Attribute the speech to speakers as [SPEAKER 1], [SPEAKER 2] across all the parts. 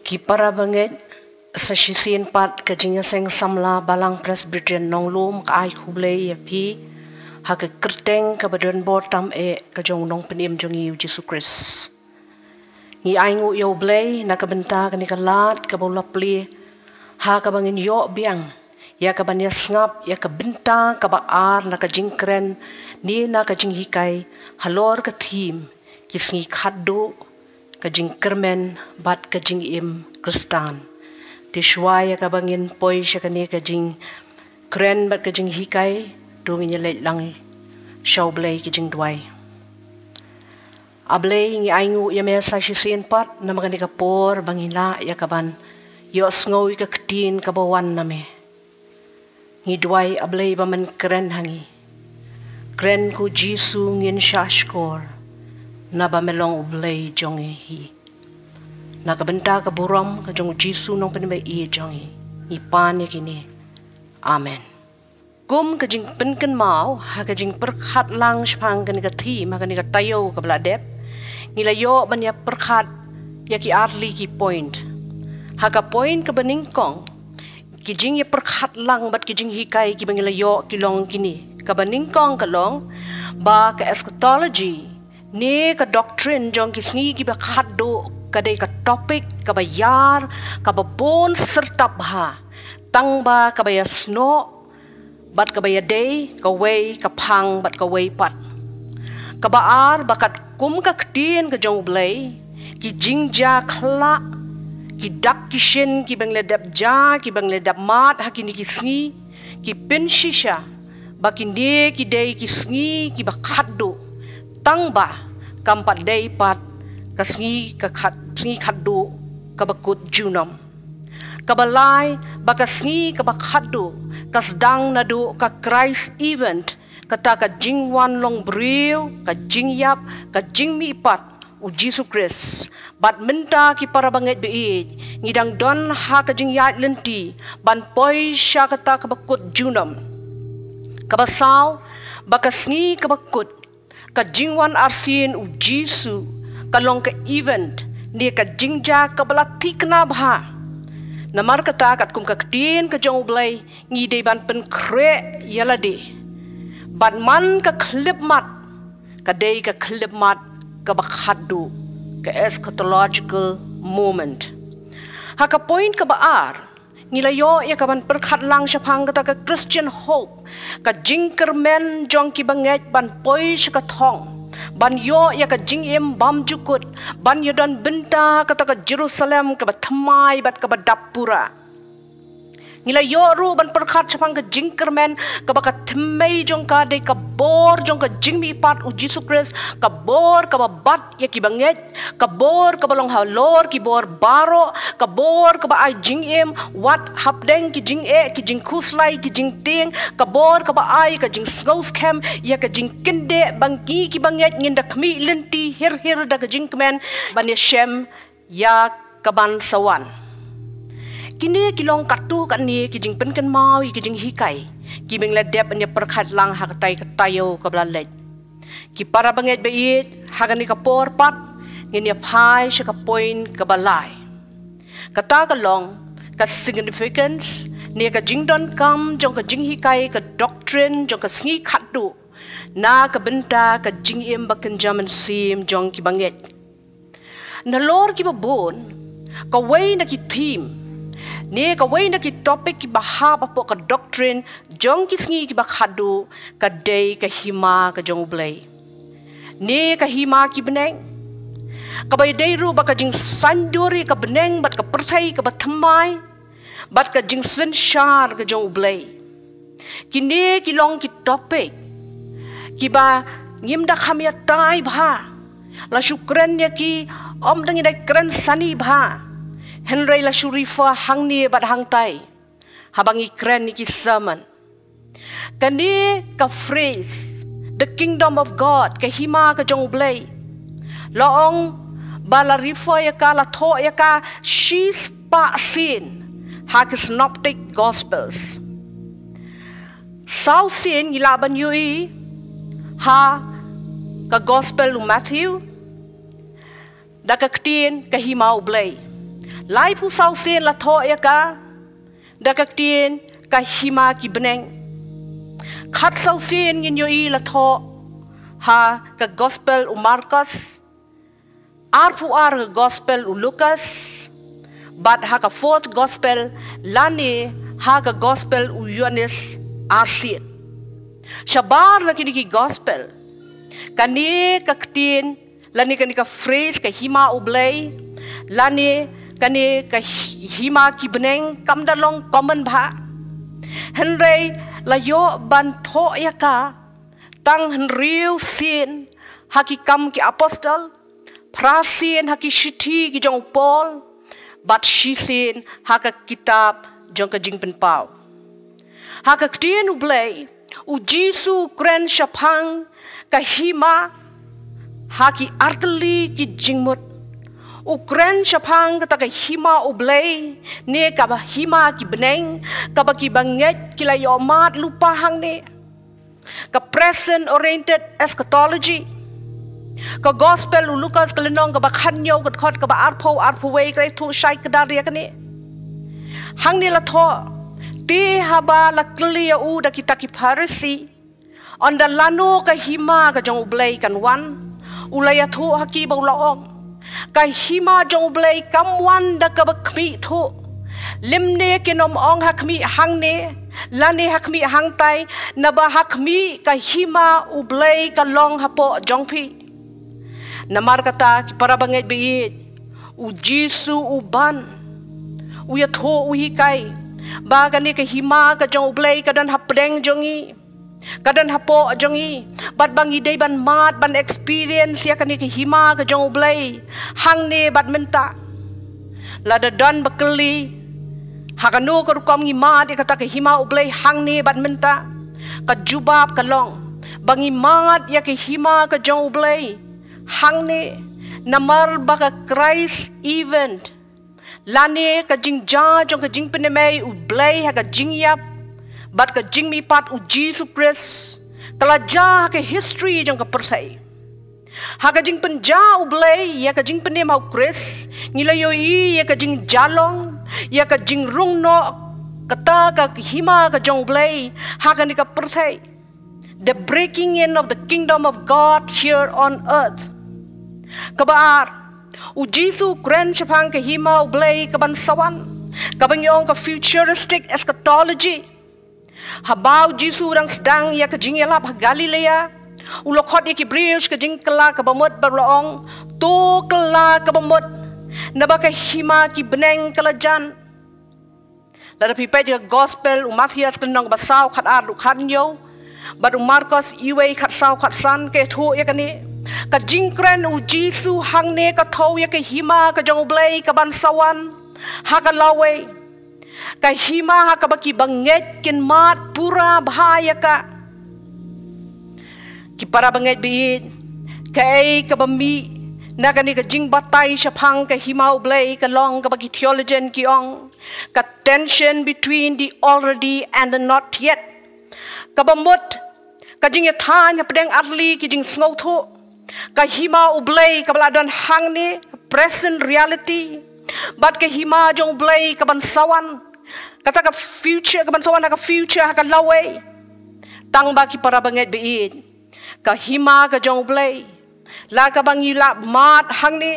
[SPEAKER 1] Ki para banget sa sisin pat ka jinga seng samla balang Presbyterian nonglum ka ai khublei ya phi ha ka kerteng ka badon botam ka jong nong penim jong yu Jesus Christ. Ni ai ngu yo blei na ka benta ka ni ka lat ka bola pli ha ka bangin yo biang ya ka ban ya ngap ya ka benta ka ba ar na ka jingkren ni na ka jing hikai halor ka thim ki sngi khaddo ka jing kermen bat ka jing im kristan ti shwaya ka bangin poi sha ka ni ka jing kren bat ka jing hikai dung ni le lang shaw blei ki jing dwai ablei ngi aingu ya me sa shi sin pat na magani ka por bangila ya ka ban yo sngowi ka ktin ka bawan na me ngi dwai ablei ba man kren hangi kren ku jisu ngin shashkor na ba melong ublei jongi hi na ka benta ka buram ka jong jisu nong penbe i jongi i pan ya kini amen kum ka jing penken mau ha ka jing perkhat lang shpang ka ni ka thi ma ka ni ka tayo ka bla dep ngila yo ban ya perkhat ya ki arli ki point ha ka point ka baning kong ki jing ya perkhat lang bat ki jing hikai ki bangila yo ki long kini ka baning kong ka long ba ka eschatology ne ka doctrine jong ki sngi ki ba khaddo ka dei ka topic ka ba yar ka ba bon serta bha tang ba ka ba ya sno bat ka ba ya dei ka wei ka phang bat ka wei pat ka ba ar bakat kum ka ktin ka jong blei ki jingja khla ki dak ki shin ki bangle dap ja ki bangle dap mat ha ki ni ki sngi ki pen shisha ba ki ne ki dei ki sngi ki ba khaddo tang ba kampat day pat kasngi sngi khaddu kabakut junam kabalai bakasngi kabakhatdu kasdang nadu ka Christ event kata ka jingwan long briu ka jingyap ka jingmi pat u Jesus Christ bat menta ki para banget be ngidang don ha ka jingyat lenti ban poi sha kata kabakut junam kabasaw bakasngi kabakut ka jingwan arsin u jisu kalong ka event ni ka jingja ka balati kna bha namar kata kat kum ka ktin ka jong blai ngi de ban pen kre yala de ban man ka klip mat ka de ka klip mat ka bakhaddu ka eschatological moment ha ka point ka baar nilayo ya kaban perkhat lang shapang kata ka Christian hope ka jingker men jong ki banget ban poi ka thong ban yo ya ka jingim bam jukut ban yodan benta kata ka Jerusalem ka bathamai bat ka badapura nilayo ru ban perkhat shapang ka jingker men ka baka thmei jong ka de ka bor jong ka jingmi pat u Jesus Christ ka bor ka babat ya ki banget ka bor ka balong halor ki bor baro ka bor ka ba ai jingim wat hapdeng ki jing ki jing khuslai ki jing ting ka bor ka ba ai ka jing sgos kem ya ka jing kende bangki ki banget nginda khmi lenti hir da ka jing kemen ban ya shem ya ka ban sawan kini kilong katu kan ni ki jing pen kan mau ki jing hikai ki beng la dep nya perkhat lang ha katai katayo ka blalet ki para banget beit ha kan ni ka por pat ngin ya phai sha ka point ka balai kata ka long ka significance ni ka jing don kam jong ka jing hikai ka doctrine jong ka sngi khatdu na ka benta ka jing im bakan jaman sim jong ki banget na lor ki babon ka way na ki theme ni ka way na ki topic ki bahab apo ka doctrine jong ki sngi ki bakhadu ka day ka hima ka jong blay ni ka hima ki beneng ka bay day ru ba ka jing sanduri ka beneng bat ka perthai ka bathamai bat ka jing senshar ka jong blay kini ki long ki topic ki ba ngim da khamya tai bha la shukran ya ki om dangi dai kran sani bha Henry la shurifa hang ni bat hang tai habang ikren ni ki sermon kani ka phrase the kingdom of God ka hima ka jong blay laong bala rifa ya ka la tho ya ka she's pa sin ha ka synoptic gospels sau sin ilaban yui ha ka gospel Matthew da ka ktin ka himau blay lai pu sau sen la tho ya ka da ka tien ka hima ki beneng khat sau sen ngin yo I la tho ha ka gospel u Marcos ar pu ar ka gospel u Lucas but ha ka fourth gospel lani ha ka gospel u Yohanes asin shabar la kini ki gospel kani ka tien lani kani ka phrase ka hima u blay lani kani ka hima ki beneng kam dalong common bha henrei la yo ban tho ya ka tang henriu sin haki kam ki apostle prasin haki shithi ki jong Paul bat shi sin haka kitab jong ka jing pen pau haka tien u blay u jisu kren shapang ka hima haki artli ki jingmut ukren shapang kata ka hima ublay ne ka ba hima ki beneng ka ba ki banget ki la yomat lupa hang ne ka present oriented eschatology ka gospel u Lucas ka lenong ka ba khanyo ka khot ka ba arpho way ka thu shai ka dar ya ka ne hang ne la tho te haba la clear u da kita ki pharisi on the lano ka hima ka jong ublay kan wan ulaya thu haki ba laong ka hima jong blay kamwan da ka bakmi thu limne kinom ong hakmi hangne lani hakmi hangtai na ba hakmi ka hima ublay ka long hapo jongpi namar kata ki para banget bi u jisu uban u ya tho u hikai ba ka ni ka hima ka jong ublay ka dan hapdeng jongi kadan hapo jongi bat bangi day ban mat ban experience ya kani ki hima ka jong blay hang ne bat menta la da dan bakli hakano ko kom ngi mat ka ta ki hima ublay hang ne bat menta ka jubab ka long bangi mat ya ki hima ka jong blay hang ne namar ba ka Christ event lane ka jing ja jong ka jing penemay ublay ha ka jing yap bat ka jing mi pat u Jesus Christ kala ja ke history jong ka persai ha ka jing pen ja u blay ya ka jing pen mau Christ ngilayo I ya ka jing jalong ya ka jing rung no kata ka hima ka jong blay ha ka ni ka persai the breaking in of the kingdom of God here on earth kabar u Jesus grand chapang ka hima u blay ka ban sawan ka bang ka futuristic eschatology habau jisu rang sedang ya ke jing yalap Galilea ulokot ya ki brius ke jing kala ke bamot berlaong to kala ke bamot nabaka hima ki beneng kalajan la pipai ke gospel Matthias ke nong basau khat ar khanyo badu Marcos iwe khat sau khat san ke thu ya kani ka jing kren u jisu hangne ka tho ya ke hima ka jong blay ka ban sawan ha ka lawe ka hima ha ka baki banget kin mat pura bahaya ka ki para banget bi kai ka bami na ka ni ka jing batai shapang ka hima ublay ka long ka baki theologian ki ong ka tension between the already and the not yet ka bamut ka jing ya than ya pedeng arli ki jing ngau tho ka hima ublay ka baladon hang ni present reality bat ka hima jong blay ka ban sawan kata ka future ka ban sawan ka future ka lawe tang ba ki para banget bi ka hima ka jong blay la ka bangi la mat hang ni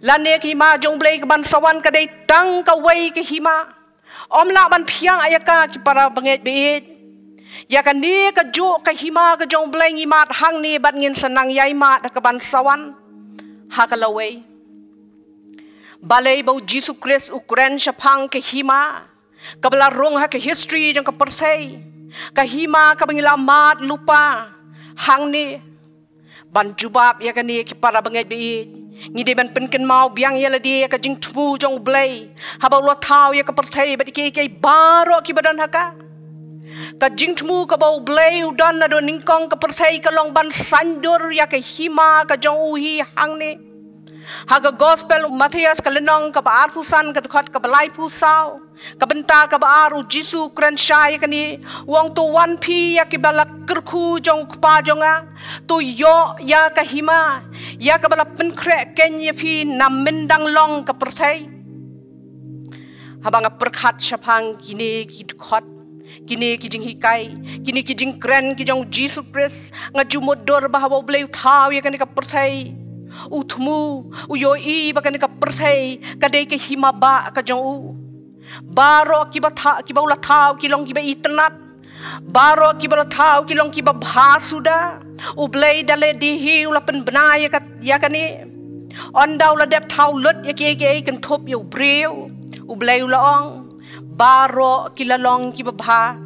[SPEAKER 1] la ne ki hima jong blay ka ban sawan ka dei tang ka wei ka hima om la ban phiang ayaka ki para banget bi ya ka ni ka jo ka hima ka jong blay ngi mat hang ni bat ngin sanang yai mat ka ban sawan ha ka lawe balay bau Jesus Christ ukren shapang ke hima kabla rong ha ke history jang ka persai ka hima ka bangila mat lupa hang ni ban jubab ya kani ki para banget bi ngi de ban penken mau biang ya la di ka jing thu jong blay ha bau lo thau ya ka persai ba ki ke baro ki badan haka ka jing thu ka bau blay udan na do ningkong ka persai ka long ban sandur ya ke hima ka jong uhi hang ni haga gospel Matthias kalenong ka baar pusan ka khot ka balai pusau ka benta ka baar u Jisu kran shai kani wong to 1p ya ki balak kerku jong pa jonga to yo ya ka hima ya ka balap pen kre ken ye phi nam mendang long ka perthai habang perkhat syapang kini kidkhot kini kijing hikai kini kijing kren kijong Jesus Christ ngajumod dor bahawa blay thaw ya kanika perthai utmu uyoi ba kanika perthai kadai ke himaba ka jong u baro kiba ulah thaw kilong kiba itnat baro kiba thaw kilong kiba bhasuda ublay dale dihi ulah pen benaya ya kani ondau la dep thaw lut ya ke kan thop yo breu ublay ulah ong baro kilalong kibabha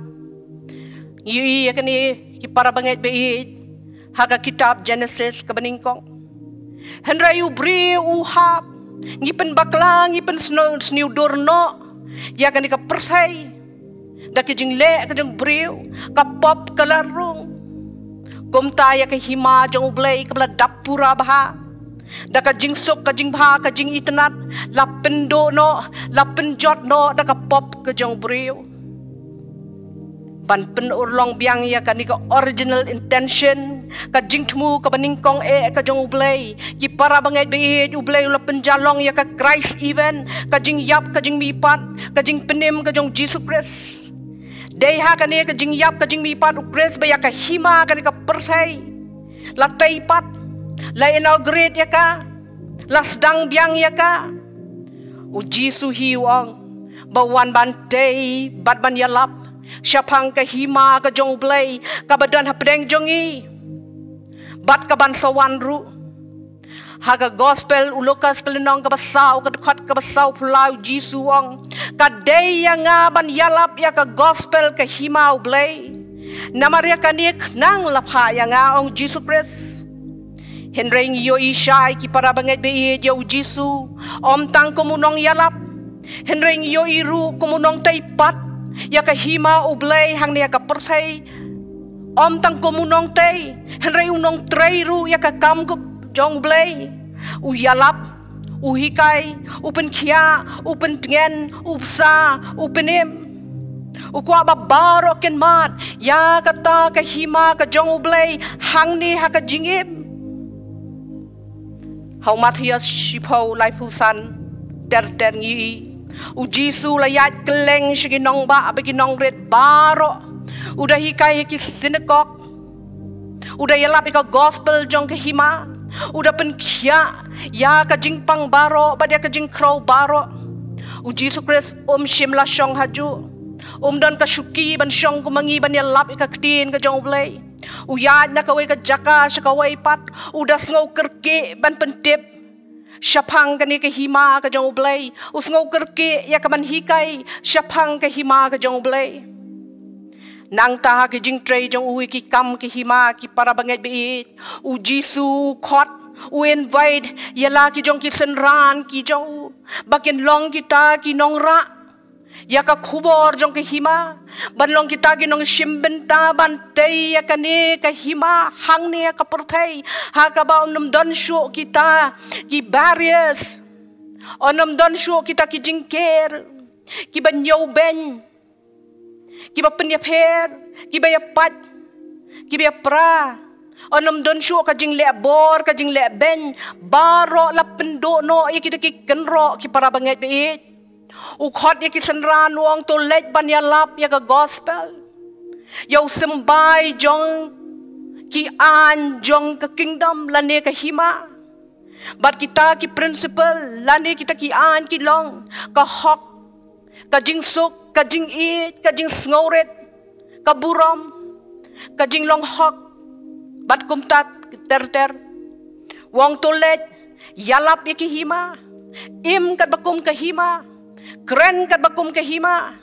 [SPEAKER 1] yui ya kani ki para banget beit haga kitab Genesis kabaningkong henry ubri uhap ngipen bakla ngipen sniu dorno ya kani ka persai da kijing le kajang breu ka pop kalarung gomta ya ka hima jang ublay kabla dapura baha da ka jingsuk ka jingba ka jing itnat lapen do no lapen jot no da ka pop ka jong breu ban pen urlong biang ya ka ni ka original intention ka jingtmu ka baningkong ka jong ublay ki para bangai be ublay lapen jalong ya ka Christ even ka jing yap ka jing mipat ka jing penim ka jong Jesus Christ dei ha ka ni ka jing yap ka jing mipat u Christ ba ya ka hima ka ni ka persai la teipat la inaugurate ya ka la sedang biang ya ka uji suhi wang bawan bantei badban yalap syapang ka hima ka jong blay ka badan hapdeng jongi bat ka ban sawan ru haga gospel ulokas kelenong ka basaw ka dekat ka basaw pulau jisu wang ka day yang ban yalap ya ka gospel ka hima blay namaria kanik nang lapha yang ong Jesus Christ henreng yo ishai ki para banget be yo jisu om tang komunong yalap henreng yo iru komunong taipat ya ka hima ublay hang ne ka persai om tang komunong tei henreng unong treiru ya ka kam ko jong ublay u yalap u hikai upen khia upen tngen upsa upenem ukwa babaro ken mat ya kata ka hima ka jong ublay hang ne ha ka jingim hau Matias shipau lai pusan ter ngi u Jisu la yat keleng shiginong ba abiginong red baro udah hikai ki sinagog udah yalap ka gospel jong ke hima udah penkia ya ka jingpang baro ba dia ka jingkrow baro u Jisu Christ shimla shong haju don ka shuki ban shong kumangi ban yalap ka ktin ka jong blay uyad na kaway ka jaka sa kaway pat udas ngaw kerke ban pentip syapang kani ka hima ka jong blay us ngaw kerke ya ka man hikay syapang ka hima ka jong blay nang taha ki jing tray jong uwi ki kam ki hima ki para banget beit u Jisu khot u invite yala ki jong ki senran ki jong bakin long kita ki nong ra ya ka khubor jong ke hima banlong kita ginong shimbenta bantay ya kani ka hima hang ne ka perthai ha ka ba onam don shu kita ki barriers onam don shu kita ki jingker ki ban yo ben ki ba pen ya pher ki ba ya pat ki ba pra onam don shu ka jing le bor ka jing le ben baro la pendo no ya kita ki kenro ki para banget beit ukhot ya kisenran wong to lej ban yalap ya ka gospel yo sembay jong ki an jong ka kingdom lane ka hima bat kita ki principle lane kita ki an ki long ka hok ka jing suk ka jing it ka jing sngoret ka buram ka jing long hok bat kumtat ter wong to lej yalap ya ki hima im kat bakum ka hima keren kat bakum ke hima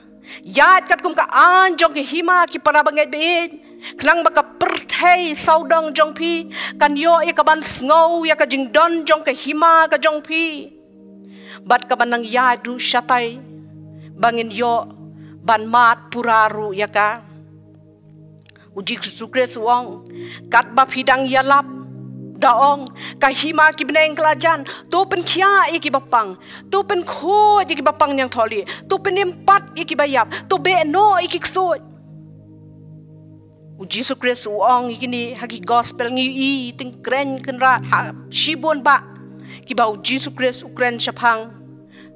[SPEAKER 1] yat kat kum ka an jong ke hima ki para banget beit klang baka perthai saudang jong pi kan yo ya ka ban snow ya ka jing don jong ke hima ka jong pi bat ka ban nang yadu syatai bangin yo ban mat puraru ya ka uji sukres wong kat ba hidang yalap daong kahima ki beneng kelajan tu pen kia iki bapang tu pen kho iki bapang yang tholi tu pen empat iki bayap tu be no iki ksut uji sukres uang iki ni hagi gospel ngi i ting kren kenra shibon ba ki ba uji sukres ukren syapang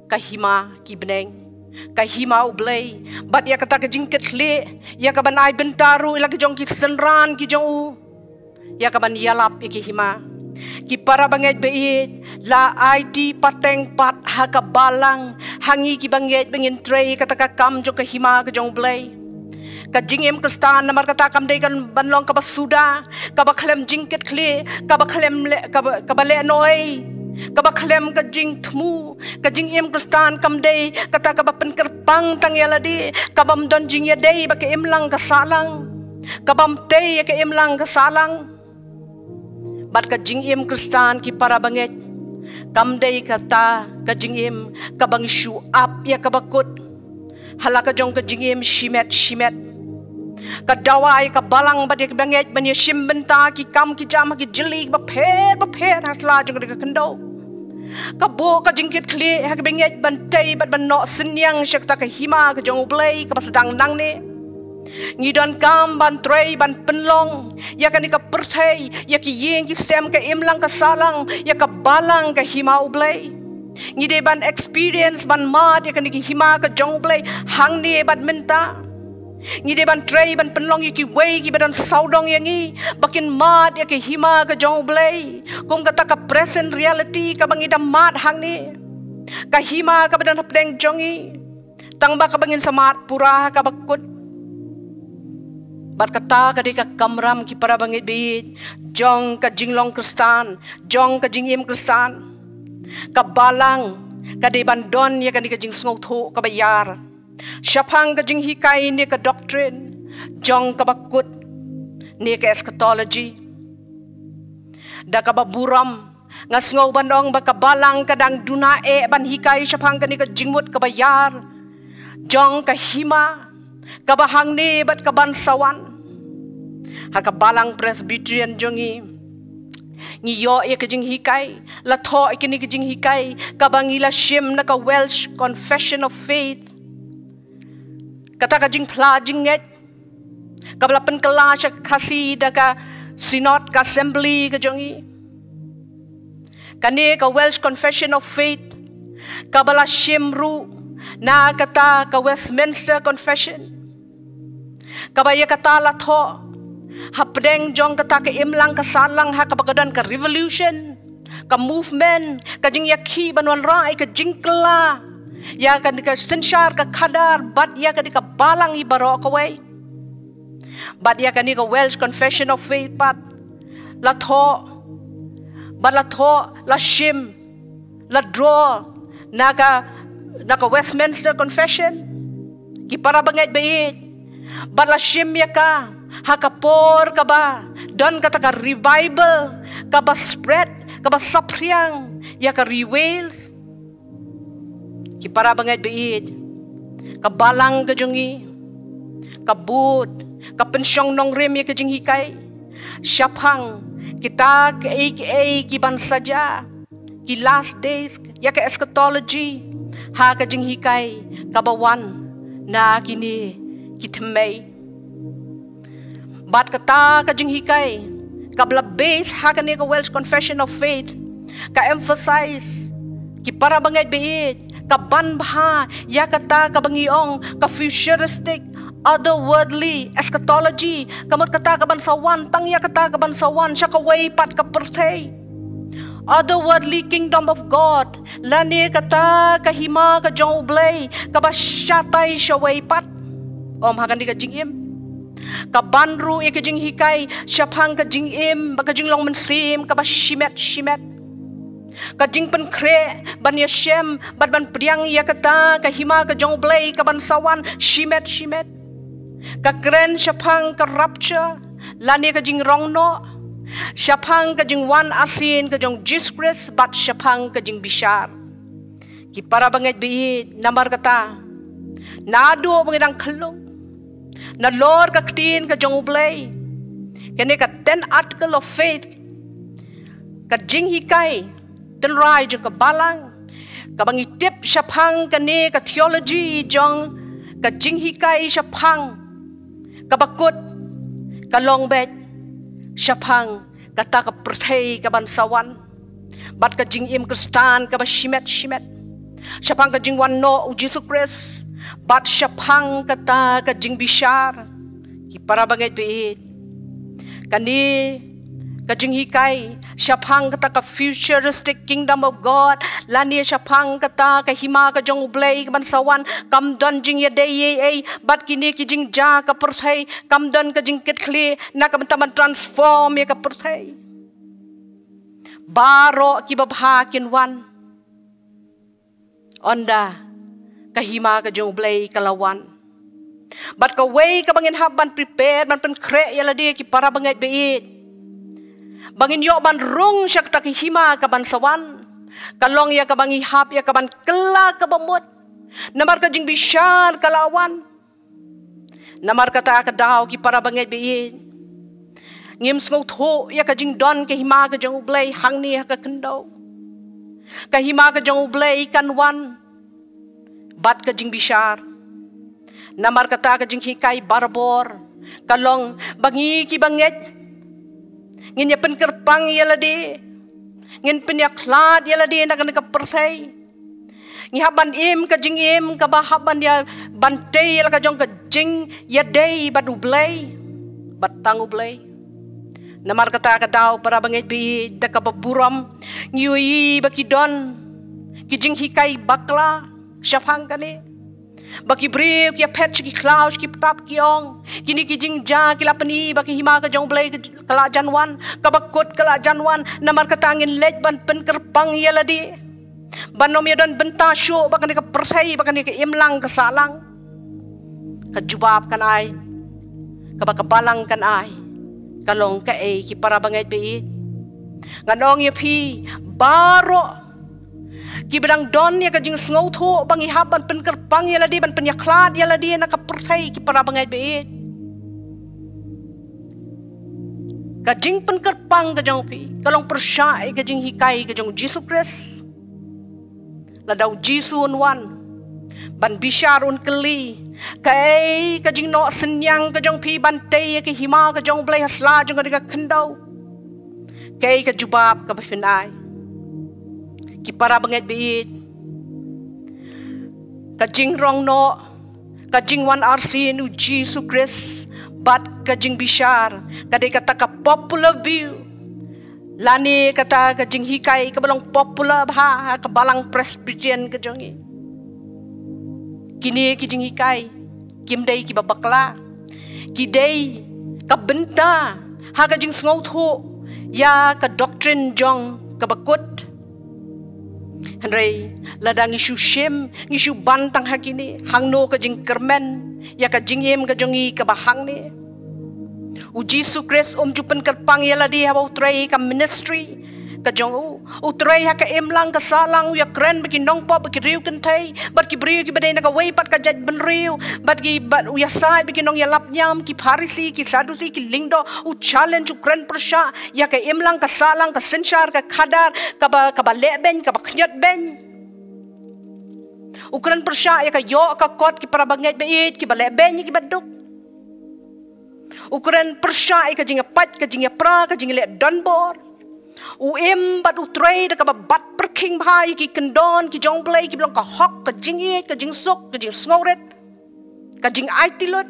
[SPEAKER 1] kahima ki beneng ka hima ublay bat ya kata ka jingket le ya ka ban ai bentaru ila ka jong ki senran ki jong u ya ka ban yalap ki hima ki para banget beit la IT pateng pat ha ka balang hangi ki banget bengin tray kata ka kam jong ka hima ka jong blay ka jingem kristan namar kata kam dei kan banlong ka basuda ka ba khlem jingket kle ka ba khlem ka ba le noi ka ba khlem ka jing thmu ka jing em kristan kam dei kata ka ba pen kerpang tang yala di ka bam don jing ya dei ba ke em lang ka salang ka bam te ya ke em lang ka salang bat ka jing em kristan ki para banget kam dei kata ka jing em ka bang show up ya ka bakut halaka jong ka jing em shimet ka dawai ka balang ba de banget ban ya shim benta ki kam ki jam ki jeli ba pher hasla jong ka kendo ka bo ka jingkit kle ha ka benget ban tai bat ban no senyang syakta ka hima ka jong blai ka sedang nang ne ngidon kam ban trei ban penlong ya ka ni ka perthai ya ki yeng ki sem ka imlang ka salang ya ka balang ka hima ublai ngide ban experience ban mat ya ka ni ki hima ka jong blai hang ne bat menta ngide ban trei ban penlong yaki wei ki badan saudong yangi bakin mat yaki hima ka jong blai kum kata ka present reality ka bangida mat hang ni ka hima ka badan hapdeng jongi tangba ka bangin samat pura ka bakut bat kata ka di ka kamram ki para bangit bit jong ka jinglong kristan jong ka jingim kristan ka balang ka di bandon ya ka di ka jing sngok tho ka bayar Syapang ka jing hikai ni ka doctrine, jong ka bakut ni ka eschatology. Da ka baburam, ngas ngaw bandong baka balang kadang dunae ban hikai syapang ka ni ka jingmut ka bayar, jong ka hima, ka bahang ni bat ka bansawan. Haka balang Presbyterian jongi, ngiyo ya ka jing hikai, latho ikini ka jing hikai, kabangila shim na ka Welsh Confession of Faith. Kata ka jing pla jing nget kabla pen kala sya kasi da ka synod ka assembly ka jongi kani ka Welsh Confession of Faith kabala shimru na kata ka Westminster Confession kabaya kata la tho hapdeng jong kata ka imlang ka salang ha ka bagadan ka revolution ka movement ka jing yakhi banwan rai ka jing kala ya kan ka sensyar ka kadar bat ya kan ka balang ibaro ka way bat ya kan ka Welsh Confession of Faith pat la tho la shim la draw naga Westminster Confession ki para banget bait bat la shim ya ka hakapor ka ba don kata ka revival ka ba spread ka ba sapriang ya ka rewails ki para banget beit kabalang ka jongi kabut ka pensyong nong rem ya ka jing hikai syapang kita ki ban saja ki last days ya ka eschatology ha ka jing hikai kabawan na kini kitmei bat kata ka jing hikai kabla base ha ka ni ka Welsh Confession of Faith ka emphasize ki para banget beit kaban bha ya kata kabangiong ka futuristic otherworldly eschatology kamot kata kaban sawan tang ya kata kaban sawan sya ka way pat ka perthei otherworldly kingdom of God lani kata kahima ka jong blay ka ba syatay sya way pat om hagan di ka jingim ka banru ka jing hikai syapang ka jingim ba ka jinglong mensim ka ba shimet ka jing pen kre ban ya shem bat ban priang ya kata ka hima ka jong blay ka ban sawan shimet ka kren syapang ka rapture lani ka jing rong no syapang ka jing wan asin ka jong Jesus Christ bat syapang ka jing bishar ki para banget beit namar kata nado bangidang kelong na lord ka ktin ka jong blay kene ka 10 article of faith ka jing hikai dan rai jong kabalang kabangitip syapang kane ka theology jong ka jing hikai syapang kabakut kalong bet syapang kata ka perthei ka bansawan bat ka jing im kristan ka ba shimet Syapang kajing wano u Jesus Christ. Bat syapang kata kajing bishar. Ki para bangit biit. Kani kajing hikai. Syapang kata ka futuristic kingdom of God. Lani syapang kata ka hima kajong ublay kabansawan. Kamdon jing yade ye bat kini kijing ja ka perthai. Kamdon kajing kitli na kabantaman transform ya ka perthai. Baro kibabha kinwan. Onda kahima ka jong blay kalawan. But ka way ka bangin haban prepare man pen kre yala di ki para bangay beit. Bangin yo ban rong syak ta kahima ka ban sawan. Kalong ya ka bangi hap ya ka ban kela ka bamut. Namar ka jing bisyar kalawan. Namar ka ta ka daw ki para bangay beit. Ngim sngong tho ya ka jing don kahima ka jong blay hang ni ka kendaw. Kahima ka jong ublay kanwan. Bat ka jing bishar. Namar kata ka jing hikay barbor. Kalong bangi ki banget. Ngin ya penkerpang yala di. Ngin penyaklad yala di na ka persay. Ngihaban im ka jing im ka bahaban ya bantay yala ka jong ka jing yaday bat ublay. Batang ublay. Namar kata ka daw para bangit bi da ka baburam ngiwi bakidon kijing hikay bakla syafang kani baki briw ki pet ki klaus ki tap kiong kini kijing ja kilapani baki hima ka jong blay kala janwan ka bakut kala janwan namar kata angin lej ban penkerpang yaladi banom yadan benta syo bakani ka persai bakani ka imlang ka salang ka jubab kan ai ka bakabalang kan ai kalong ka ki para bangay biit. Nganong ya pi baro ki bedang don ya kajing sngow tho bangi haban penkerpang ya ladi ban penyaklad ya ladi na kapertai ki para bangay biit. Kajing penkerpang kajong pi kalong persyai kajing hikay kajong Jesus Christ. Ladaw Jesus wan ban bisyarun keli kay kajing no senyang kajong pi bantay ke hima kajong blay hasla jong ka kendaw kay kajubab ka bafinay ki para bangit biit kajing rong no kajing wan RC nu Jesus Christ bat kajing bisyar kadai kata ka popular view lani kata kajing hikay kabalong popular bah kabalang Presbyterian kajong kini kijing hikay kimday kibabakla kiday kabenta ha kajing sngow tho ya ka doctrine jong kabakut Henry ladang isu shem isu bantang hakini hangno kajing kermen ya kajing em kajongi kabahang ni u Jesus Christ jupen kerpang ya ladi hawa utray ka ministry kajong utray ha ka emlang ka salang ya kren bagi nongpo bagi riu kentay bat ki briu ki badai na ka way pat ka jaj ben riu bat ki bat ya sai bagi nong ya lapnyam ki parisi ki sadusi ki lingdo u challenge u kren persya ya ka emlang ka salang ka sensyar ka kadar ka ba leben ka ba knyot ben u kren persya ya ka yo ka kot ki para banget beit ki ba leben ki baduk ukuran persya ka jinga pat ka jinga pra ka jinga le donbor uem bat utray da ka bat perking bhai ki kendon ki jong play ki blong ka hok ka jingi ka jing sok ka jing snoret ka jing aitilot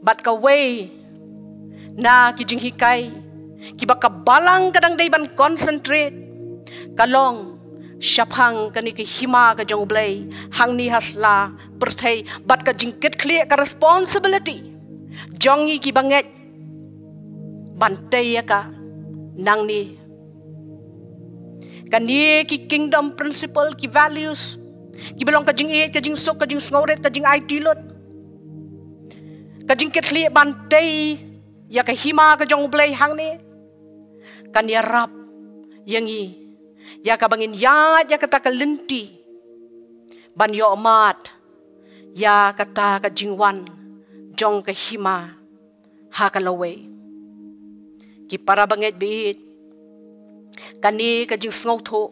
[SPEAKER 1] bat ka way na ki jing hikai ki baka balang kadang day ban concentrate kalong syapang kani ki hima ka jong play hang ni hasla perthai bat ka jing ket clear ka responsibility jongi ki banget bantai ka nang ni kani ki kingdom principle ki values ki belong kajing e kajing sok kajing snoret kajing aitilot kajing ketli bantai ya ka hima ka jong blay hang ni kan ya rap yangi ya ka bangin ya kata ka lenti ban yo mat ya kata ka jingwan jong ka hima ha ka laway ki para banget bit kani kajing sngow tho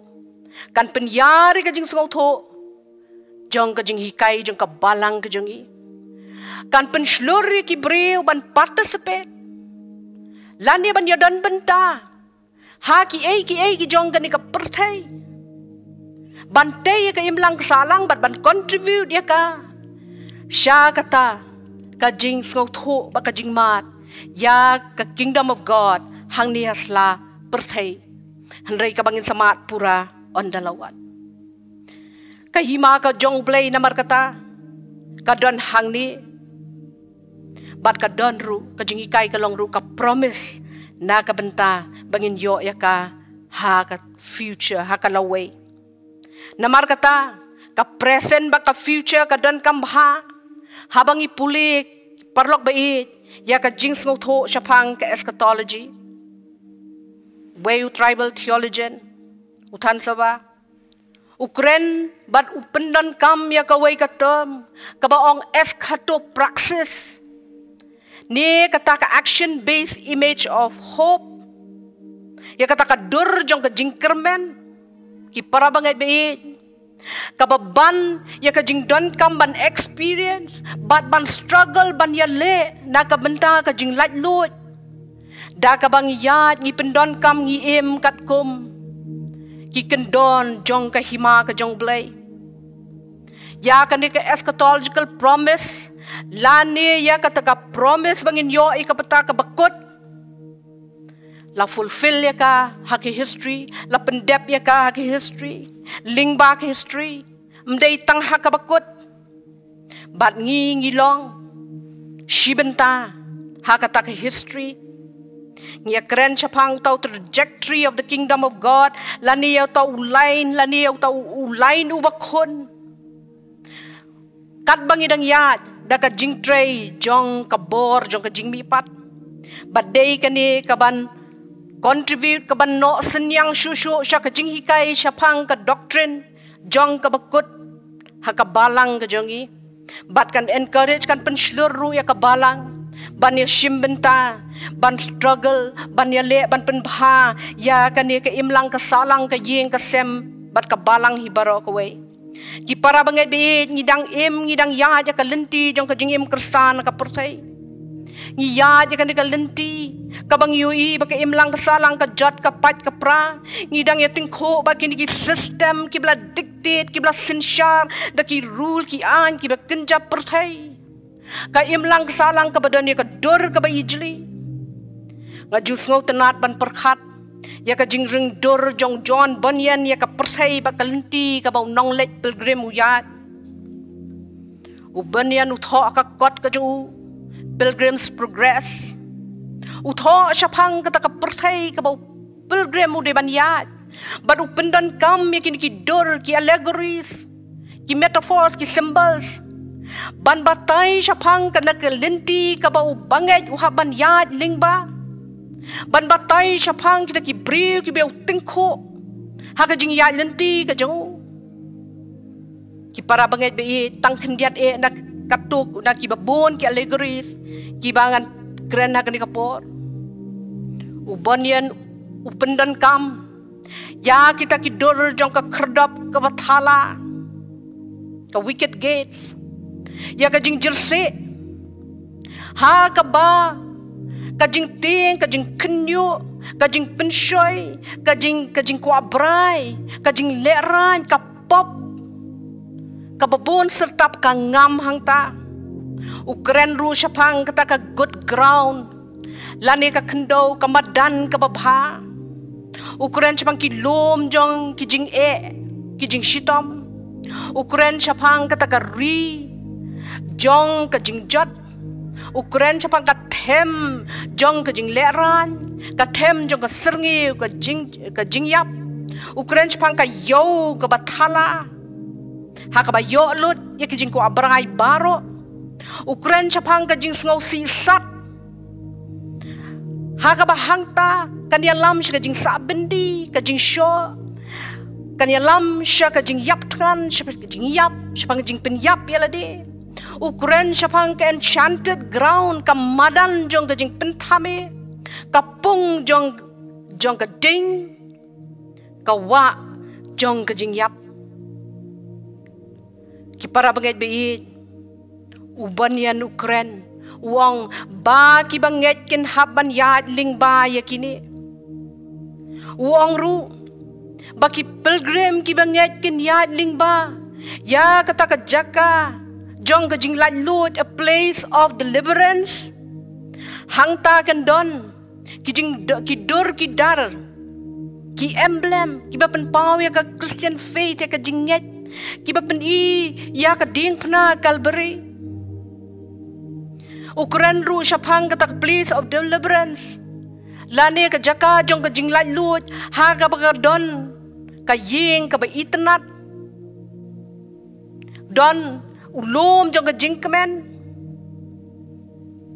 [SPEAKER 1] kan penyari kajing sngow tho jong kajing hikai jong ka balang kajing i kan pen sluri ki breu ban participate lani ban yadan benta ha ki ei ki jong kani ka perthai Bante ya ka imlang salang bat ban contribute ya ka. Siya kata ka jing ngau tho ba ka jing mat. Ya ka kingdom of God hang ni hasla perthai. Hanrei ka bangin samat pura on dalawan. Ka hima ka jong blay namar kata. Ka don hang ni. Bat ka don ru ka jing ikai ka long ru ka promise na ka benta bangin yo ya ka ha ka future ha ka laway. Namar kata ka present ba ka future ka don kamha habang ipulik parlok bait ya ka jings ngau tho syapang ka eschatology way tribal theologian utan saba ukren bat upendon kam ya ka way ka term ka baong eschato praxis ni kata ka action based image of hope ya kata ka dur jong ka jingkermen ki para bangai bait kababan ya ka jing don kam ban experience bat ban struggle ban ya le na ka benta ka jing lat lut da ka bang yat ngi pendon kam ngi em kat kum ki kendon jong ka hima ka jong blay ya ka ni ka eschatological promise lani ya ka ka promise bangin yo i ka peta ka bakut la fulfill ya ka haki history la pendep ya ka haki history lingba ka history mdei tang haka bakut bat ngi ngilong shibenta haka ta ka history ngi kren chapang tau trajectory of the kingdom of God lani ya tau ulain lani ya tau ulain ubakon kat bangi dang ya daga jing tray jong kabor jong ka jing mipat bat dei kani kaban contribute ke ban no senyang syusyu sya ke jing hikai syapang ke doctrine jong ke bakut ha ke balang ke jongi bat kan encourage kan pensluru ya ke balang ban ya shimbenta ban struggle ban ya le ban penbha ya kan ya ke imlang ke salang ke yeng ke sem bat ke balang hibaro ke we ki para bangai be ngidang ngidang ya ja ke lenti jong ke jing im kristan ke pertai ngiya je kan ka lenti kabang yui ba ka imlang ka salang ka jot ka pat ka pra ngidang yating kho ba kini ki system ki bla dictate ki bla sinshar da ki rule ki an ki ba kenja perthai ka imlang ka salang ka badan ya ka dor ka ba ijli ngajus ngau tenat ban perkhat ya ka jingring dor jong John Bunyan ya ka perthai ba ka lenti ka ba nong lek pilgrim uyat ubanian utho ka kot ka ju Pilgrim's Progress. Utho syapang kata ka perthai ka bau pilgrim ude banyat. Baru pendan kam yakin ki dor ki allegories, ki metaphors, ki symbols. Ban batai syapang kana ke lenti ka bau bangai uhaban yat lingba. Ban batai syapang kita ki briu ki bau tingko. Ha ka jing yat lenti ka jong. Ki para bangai be tang kendiat nak katuk na ki babon ki allegories ki bangan kren hakan kapor ubanian upendan kam ya kita ki dor jong ka kerdap ka bathala ka wicket gates ya ka jing jerse ha ka ba ka jing ting ka jing kenyu ka jing penshoy ka jing kwa brai ka jing leran ka pop kababon sertap ka ngam hangta ukren ru syapang kata ka good ground lani ka kendo ka madan ka babha ukren syapang ki lom jong ki jing shitom ukren syapang kata ka ri jong ka jing jot ukren syapang ka them jong ka jing leran ka them jong ka serngi ka jing yap ukren syapang ka yo ka bathala hakaba yo lut ya kijing ko abrangai baro ukren chapang kajing ngau sisat hakaba hangta kan ya lam shi kajing sabendi kajing sho kan ya lam sha kajing yap tran sha kajing yap shapang kajing pen yap ya lade ukren chapang ka enchanted ground ka madan jong kajing penthame kapung jong ka ding ka wa jong kajing yap ki para banget beit ubanian ukren wong ba ki banget ken haban yad ling ba yakini wong ru baki pilgrim ki banget kin yat lingba ya kata ka jaka jong ka jing lat lut a place of deliverance hang ta kan don ki jing ki dur ki dar ki emblem ki ba pen pau ya ka Christian faith ya ka jinget ki ba pen i ya ka ding pna Calvary ukuran ru syapang kata place of deliverance lane ka jaka jong ka jing lat lut ha ka ba don ka ying ka ba itnat don ulum jong ka jing kemen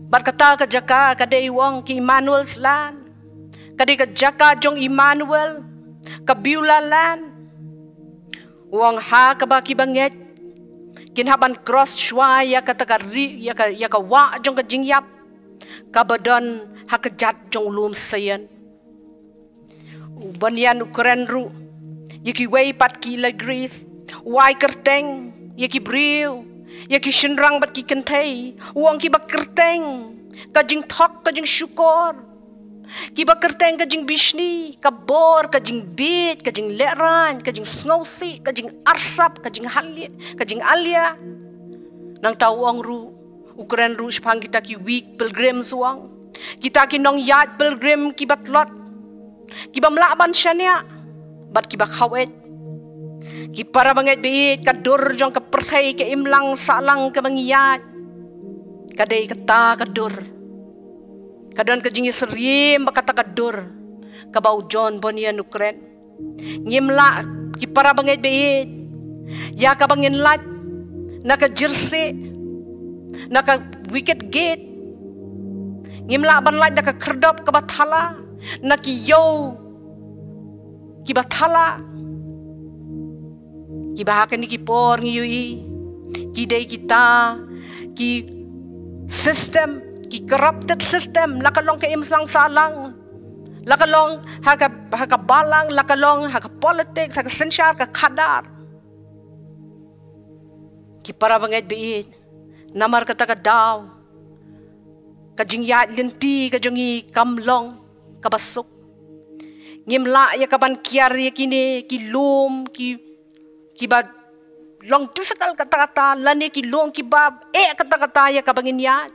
[SPEAKER 1] berkata ka jaka ka dei wong ki Emmanuel lan ka dei ka jaka jong Emmanuel ka biula lan wong ha ka ba ki banget kin haban cross shwa ya ka ta ka ri ya ka wa jong ka jing yap ka ba don ha ka jat jong ulum sayan banyan ukren ru yaki way pat ki la Greece wai kerteng yaki briu yaki shinrang bat ki kentei wong ki ba kerteng ka jing thok ka jing syukur ki ba kerteng ka jing bishni ka bor ka jing bit ka jing leran ka jing snowsi ka jing arsap ka jing halia ka jing alia nang tawong ru ukren ru spang kita ki week pilgrim suang kita ki nong yat pilgrim ki batlot ki ba mlaban syania bat ki ba khawet ki para banget bit ka dur jong ka perthai ka imlang salang ka bangiyat ka dei kata ka dur kadon ka jingi serim bakata ka dur ka bau jon bonian ukren ngimla ki para banget bit ya ka bangin lat na ka jersey na ka wicket gate ngimla ban lat na ka kerdop ka bathala na ki yo ki bathala ki bahakan ni ki por ngiyui ki dei kita ki system ki corrupted system lakalong ka imslang salang lakalong haka balang lakalong haka politics haka sensyar ka kadar ki para banget biit namar kata ka daw ka jingyat linti ka jongi kamlong ka basuk ngimla ya kaban kiar ya kini ki lum ki ba long difficult kata-kata lani ki lum ki ba kata-kata ya kabangin ya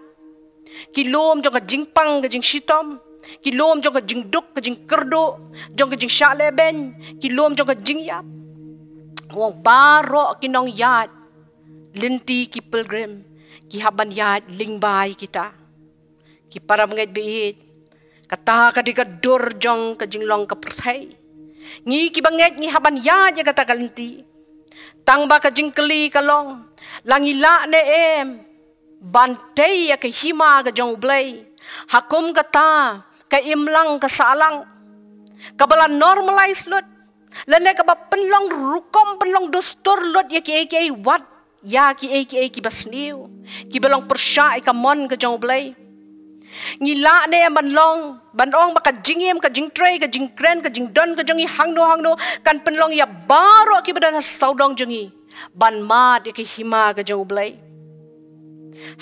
[SPEAKER 1] ki lum jong ka jingpang ka jing shitom ki lum jong ka jing duk ka jing kerdo jong ka jing shaleben ki lum jong ka jing yap wong baro kinong yat linti ki pilgrim ki haban yat lingbai kita ki para mengait biit kata ka di ka dur jong ka jinglong ka perthai ngi ki banget ngi haban ya je kata kalinti tang ba ka jingkeli kalong langila ne em bantei ya ka hima ka jong blai hakum kata ka imlang ka salang ka bala normalize lot lane ka ba penlong rukom penlong dostor lot ya ki wat ya ki basniu ki belong persya ka mon ka jong blai ngila ne banong baka jingim ka jingtray ka jingkren ka jingdon ka jongi hangno kan penlong ya baro ki badan saudong jongi ban mat ki hima ka jong blai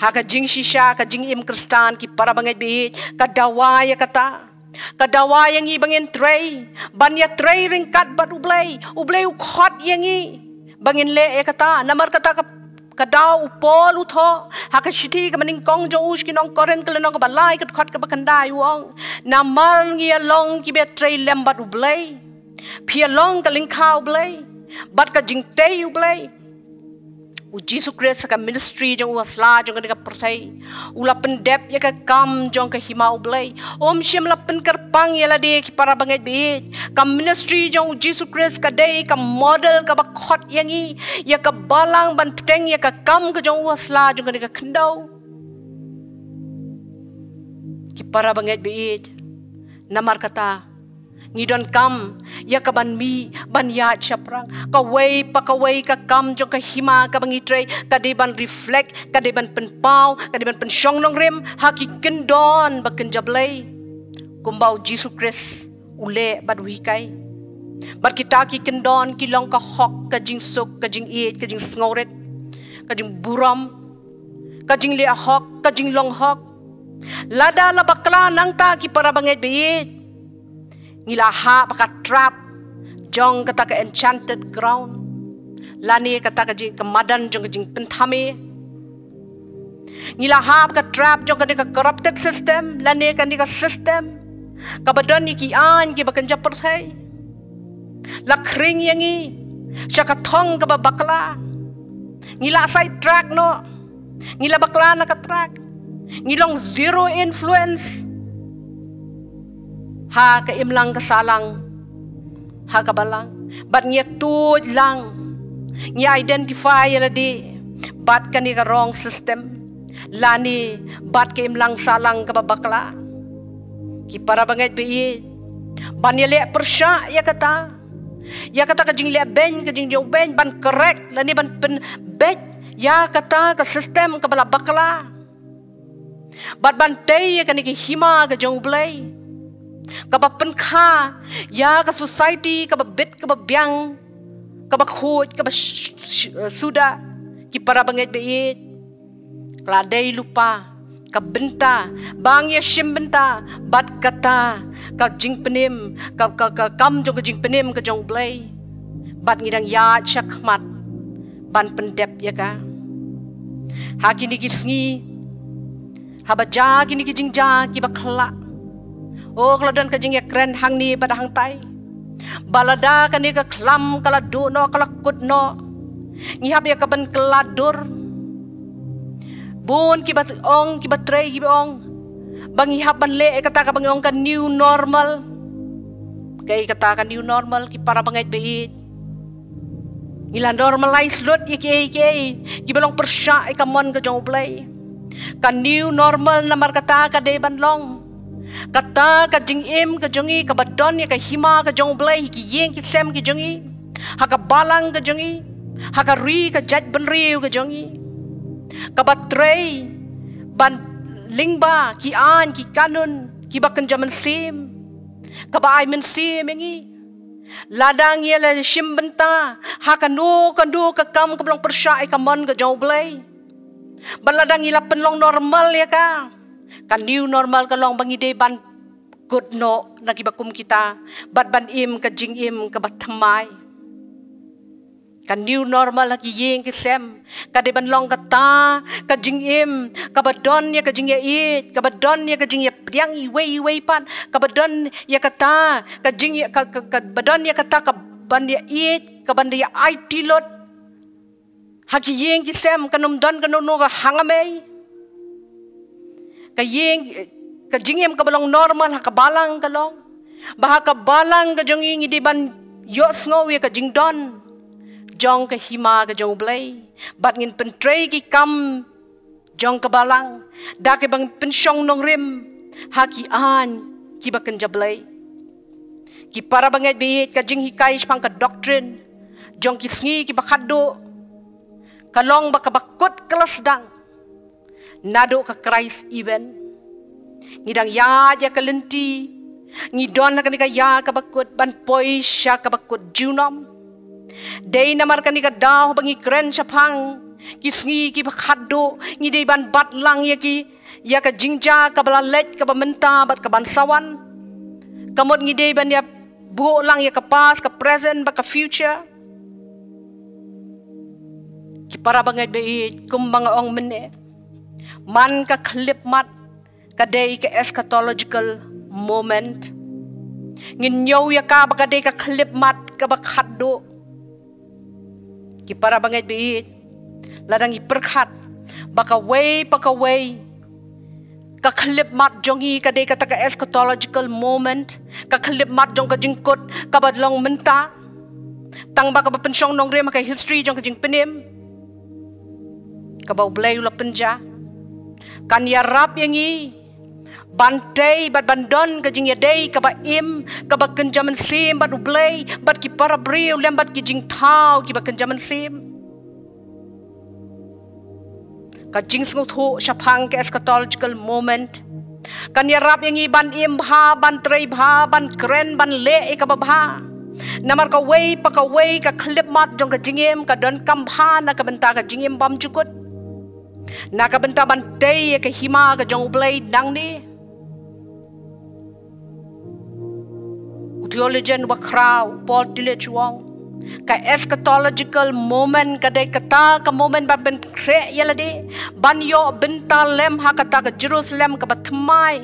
[SPEAKER 1] ha ka jing shisha ka jing im kristan ki para banget bihit ka dawa ya kata ka dawa yang i bangin tray ban ya tray ringkat bat ublay ukhot yang i bangin le ya kata namar kata ka kadaw upol utho haka shiti ka maning kong jo ush kinong koren kala nong ka balay ka khot ka bakanda yuang namar ngi along ki betray lembat ublay phi along ka lingkha ublay bat ka jingtay ublay u Jesus Christ ka ministry jong wasla jong ka perthai ula pendep ya ka kam jong ka hima ublay om shim la pen karpang ya la de ki para banget bit ka ministry jong Jesus Christ ka day ka model ka bakhot yangi ya ka balang ban peteng ya ka kam ka jong wasla jong ka khendau ki para banget bit namar kata ngidon kam ya ka ban mi ban ya chaprang ka way ka kam jong ka hima ka bangitre ka de ban reflect ka de ban penpau ka de ban pensyong nong rem haki kendon baken jablay kumbau Jesus Christ ule badwi kai bar kita ki kendon ki long ka hok ka jing suk ka jing eat ka jing sngoret ka jing buram ka jing le hok ka jing long hok lada la bakla nang ta ki para banget beit ngilaha paka trap jong kata ka enchanted ground. Lani kata ka jing kemadan jong ka jing pentame. Ngilahap ka trap jong ka ni ka corrupted system. Lani ka ni ka system. Kabadon ni ki an ki bakan japerthai. Lakring yangi. Siya ka thong ka babakla. Ngila side track no. Ngila bakla na ka track. Ngilong zero influence. Ha ka imlang kasalang. Ha ka balang. But niya tuod lang. Niya identify yala di. Bat ka ni ka wrong system. Lani. Bat ka imlang salang ka babakla. Ki para bangay biit. Ban niya liya persya ya kata. Ya kata ka jing liya ben. Ka jing jauh ben. Ban correct. Lani ban pen bet. Ya kata ka system ka bala bakla. Bat bantay ya ka ni ki hima ka jauh belay. Kaba penkha, ya ka society, kaba bit, kaba biang, kaba khoj, kaba suda, ki para bangit beit, kladai lupa, ka benta, bang ya shim benta, bat kata, ka jing penim, ka kam jong ka jing penim ka jong blay, bat ngidang ya syakmat, ban pendep ya ka, hakini ki sngi, habaja kini ki jing ja, ki bakla. Oh kalau dan kajing ya keren hang ni pada hang tai. Balada kan ni ke klam kala du no kala kut no. Ngihap ya kaban keladur. Bun kibat ong kibat tray kibat ong. Bang ngihap ban le kata ka bang ong kan new normal. Kay kata ka new normal ki para bangait beit. Ngila normalize lot iki kibalong persya ikamon ka jong play. Kan new normal namar kata ka de ban long. Kata ka jing im ka jongi ka badon ya ka hima ka jong blay ki yeng ki sem ki jongi ha ka balang ka jongi ha ka ri ka jaj ban riu ka jongi ka batrei ban lingba ki an ki kanun ki bakan jaman sim ka ba ai men sim mengi ladang ya la shim benta ha ka no ka kam ka blong persya ka mon ka jong blay baladang ila penlong normal ya ka. Kan new normal kalong bangide ban good no nagibakum kita bat ban im ka jing im ka batmai kan new normal lagi yeng ke sem ka de ban long kata ka jing im ka badon ya ka jing ya it ka badon ya ka jing ya priang i wei pan ka badon ya kata ka jing ya ka badon ya kata ka ban ya it ka ban ya it lot hagi yeng ke sem kanum don kanum no ka hangame kayeng kajingem kabalong normal hakabalang kalong baha kabalang kajong di ban yos ngowi kajing don jong ka hima ka jong blay bat ngin pentray ki kam jong kabalang da ke bang pensyong nong rim haki an ki bakan jablay ki para bangait beit kajing hikai pang ka doctrine jong ki sngi ki bakado kalong bakabakot kelas dang nado ka Christ event ngidang ya kalenti ngidon na kanika ya kabakut ban poi sya kabakut junom day namar kanika daw bangi kren syapang kisngi ki bakhado ngidai ban batlang ya ki ya ka jingja ka balalet ka bamenta bat ka bansawan kamot ngidai ban ya buo lang ya ka past ka present ba ka future ki para bangait beit kumbang ong mene man ka klip mat kadai ka eschatological moment nginyo ya ka bakadai ka klip mat ka bakhado ki para bangait beit ladang iperkhat bakaway ka klip mat jongi kadai ka taka eschatological moment ka klip mat jong ka jingkot ka badlong menta tang baka bapensyong nong rem ka history jong ka jing penim ka bau blay ula penja kan ya rap yangi bantai bat bandon ka jing yadai ka ba im ka ba kenjaman sim bat ublay bat ki para briu lembat ki jing thau ki ba kenjaman sim ka jing sngu thu syapang ka eschatological moment kan ya rap yangi ban im bha ban trei bha ban kren ban le ka ba bha namar ka way ka klip mat jong ka jingem ka don kam bha na ka benta ka jingem bam jukut na ka benta bantai ka hima ka jong ublay nang ni theologian wa kraw Paul Tillich wong ka eschatological moment kadai kata ka moment ban ben kre yalade ban yo bental lem ha kata ka Jerusalem ka batmai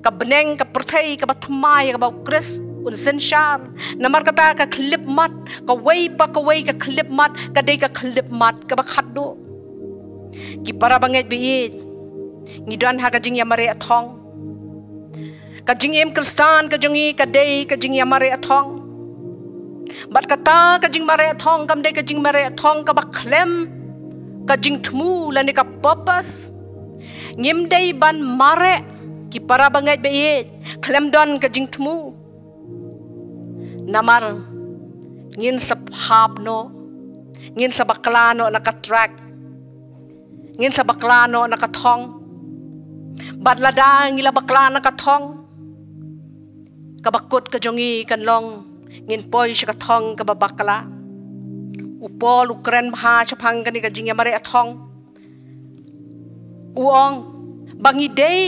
[SPEAKER 1] ka beneng ka perthai ka batmai ka ba Chris un senshar namar kata ka klip mat ka wei pa ka wei ka klip mat kadai ka klip mat ka ba khaddo ki para banget bi ngidan ha ka jing ya mare athong ka jing em Kristan ka jongi kadai ka jing ya mare athong bat kata kajing mare thong kam de kajing mare thong ka baklem kajing thmu lani ka purpose ngim dei ban mare ki para bangai be klem don kajing thmu namar ngin saphap no ngin sabakla no nakatrack ngin sabakla no nakathong bat lada ngila bakla nakathong kabakut kajongi kanlong ngin poi shika thong ka babakala upol ukren bha chapang kani ka jingya mare athong uong bangi dei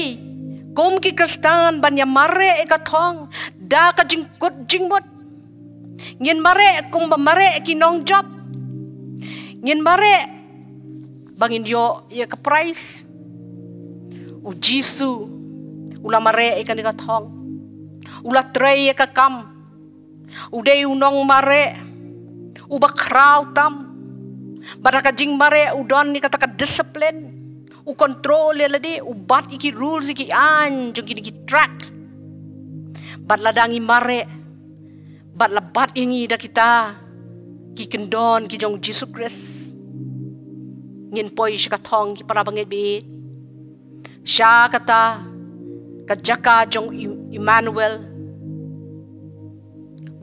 [SPEAKER 1] kom ki Kristan banya mare ka thong da ka jingkut jingbot ngin mare kum ba mare ki nong job ngin mare bangin yo ya ka price u jisu ula mare ka ni ka thong ula trei ka kam udai unong mare uba kraw tam baraka jing mare udon ni kata ka discipline u control ladi ubat iki rules iki an jong ki track bat ladangi mare bat labat ingi da kita ki kendon ki jong Jesus Christ ngin poi shika thong ki para banget bi sha kata ka jaka jong Emmanuel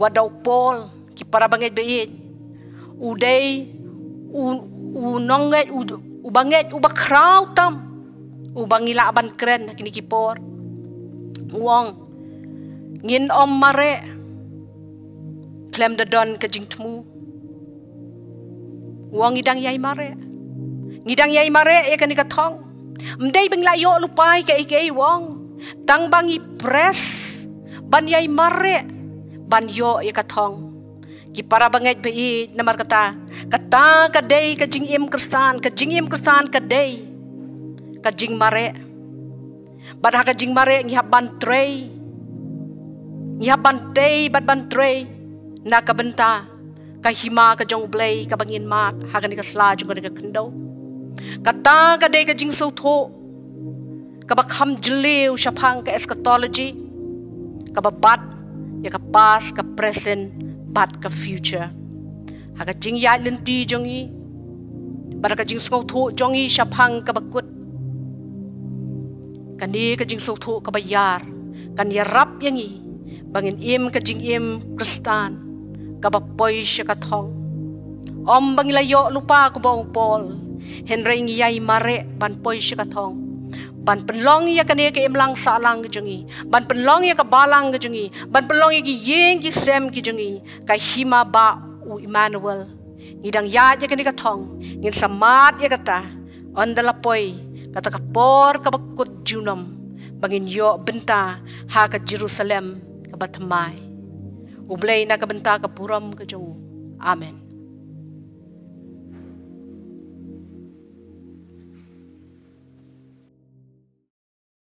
[SPEAKER 1] wadaw Paul ki para banget be uday unonget ubanget ubakraw tam ubangila ban kren kini kipor wong ngin om mare klem da don ka jingtmu wong ngidang yai mare ya kani ka thong mdei bangla yo lupai ka ikei wong tang bangi press ban yai mare ban yo ya kathong ki para banget be namar kata kadai ka jing im Kristan kadai ka jing mare badha ka jing mare ngi haban tei bat ban trei na ka benta ka hima ka jong blai ka bangin mat hagan ka sla jong ka kendo kata kadai ka jing so tho ka bakham jleu shapang ka eschatology ka babat ya ka past ka present bat ka future haga jing ya lenti jongi baraka jing so tho jongi shapang ka bakut kani ka jing so tho ka bayar kan ya rap yangi bangin im ka jing im Kristan ka bapoy sya ka thong om bangilayo lupa ko bong Paul henry ngi yai mare ban poy sya ka thong ban penlong ya kane ke imlang salang jongi ban penlong ya ka balang jongi ban penlong ya ki yeng ki sem ki jongi ka hima ba u Emmanuel ngidang ya kane ka thong ngin samat ya kata ondala poi kata ka por ka bakut junam bangin yo benta ha ka Jerusalem ka batmai ublay na ka benta ka puram ka jong amen.